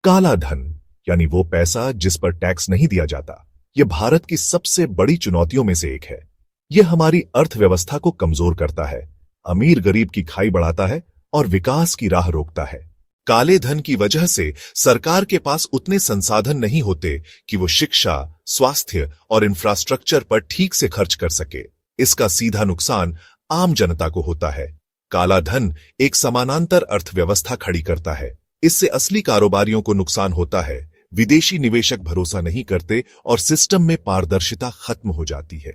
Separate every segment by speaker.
Speaker 1: काला धन यानी वो पैसा जिस पर टैक्स नहीं दिया जाता, यह भारत की सबसे बड़ी चुनौतियों में से एक है। यह हमारी अर्थव्यवस्था को कमजोर करता है, अमीर गरीब की खाई बढ़ाता है और विकास की राह रोकता है। काले धन की वजह से सरकार के पास उतने संसाधन नहीं होते कि वो शिक्षा, स्वास्थ्य और इंफ्रास्ट्रक्चर पर ठीक से खर्च कर सके। इसका सीधा नुकसान आम जनता को होता है। काला धन एक समानांतर अर्थव्यवस्था खड़ी करता है। इससे असली कारोबारियों को नुकसान होता है, विदेशी निवेशक भरोसा नहीं करते और सिस्टम में पारदर्शिता खत्म हो जाती है।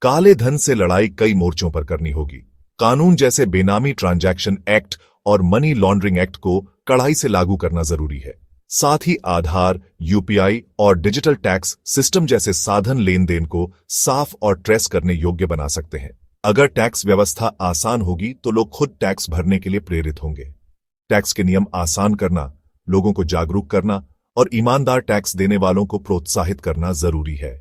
Speaker 1: काले धन से लड़ाई कई मोर्चों पर करनी होगी। कानून जैसे बेनामी ट्रांजैक्शन एक्ट और मनी लॉन्ड्रिंग एक्ट को कड़ाई से लागू करना जरूरी है। साथ ही आधार, यूपीआई और डिजिटल टैक्स सिस्टम जैसे साधन लेन देन को साफ और ट्रेस करने योग्य बना सकते हैं। अगर टैक्स व्यवस्था आसान होगी तो लोग खुद टैक्स भरने के लिए प्रेरित होंगे। टैक्स के नियम आसान करना, लोगों को जागरूक करना और ईमानदार टैक्स देने वालों को प्रोत्साहित करना जरूरी है।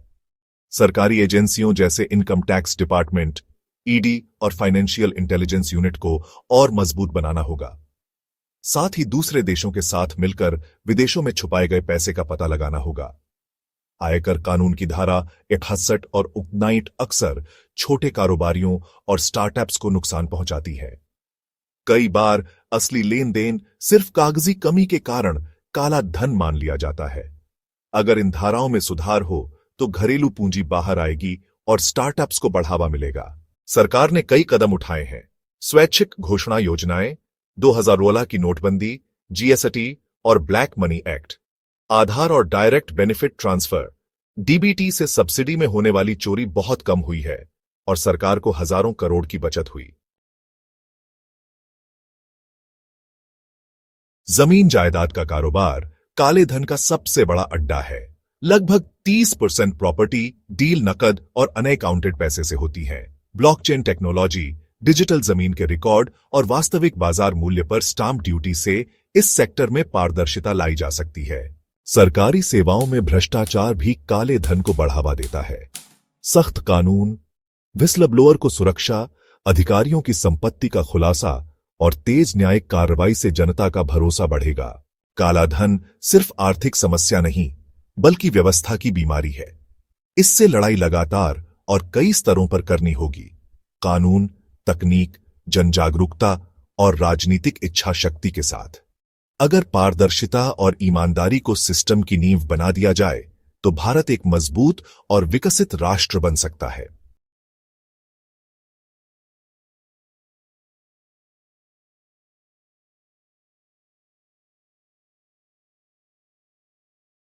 Speaker 1: सरकारी एजेंसियों जैसे इनकम टैक्स डिपार्टमेंट, ईडी और फाइनेंशियल इंटेलिजेंस यूनिट को और मजबूत बनाना होगा। साथ ही दूसरे देशों के साथ मिलकर विदेशों में छुपाए गए पैसे का पता लगाना होगा। आयकर कानून की धारा 61 और 59 अक्सर छोटे कारोबारियों और स्टार्टअप्स को नुकसान पहुंचाती है। कई बार असली लेन देन सिर्फ कागजी कमी के कारण काला धन मान लिया जाता है। अगर इन धाराओं में सुधार हो तो घरेलू पूंजी बाहर आएगी और स्टार्टअप्स को बढ़ावा मिलेगा। सरकार ने कई कदम उठाए हैं। स्वैच्छिक घोषणा योजनाएं, 2016 की नोटबंदी, जीएसटी और ब्लैक मनी एक्ट, आधार और डायरेक्ट बेनिफिट ट्रांसफर, डीबीटी से सब्सिडी में होने वाली चोरी बहुत कम हुई है और सरकार को हजारों करोड़ की बचत हुई। जमीन जायदाद का कारोबार काले धन का सबसे बड़ा अड्डा है। लगभग 30% प्रॉपर्टी डील नकद और अनअकाउंटेड पैसे से होती है। ब्लॉकचेन टेक्नोलॉजी, डिजिटल जमीन के रिकॉर्ड और वास्तविक बाजार मूल्य पर स्टाम्प ड्यूटी से इस सेक्टर में पारदर्शिता लाई जा सकती है। सरकारी सेवाओं में भ्रष्टाचार भी काले धन को बढ़ावा देता है। सख्त कानून, विस्लब्लोअर को सुरक्षा, अधिकारियों की संपत्ति का खुलासा और तेज न्यायिक कार्रवाई से जनता का भरोसा बढ़ेगा। काला धन सिर्फ आर्थिक समस्या नहीं, बल्कि व्यवस्था की बीमारी है। इससे लड़ाई लगातार और कई स्तरों पर करनी होगी। कानून, तकनीक, जनजागरूकता और राजनीतिक इच्छा शक्ति के साथ। अगर पारदर्शिता और ईमानदारी को सिस्टम की नींव बना दिया जाए तो भारत एक मजबूत और विकसित राष्ट्र बन सकता है।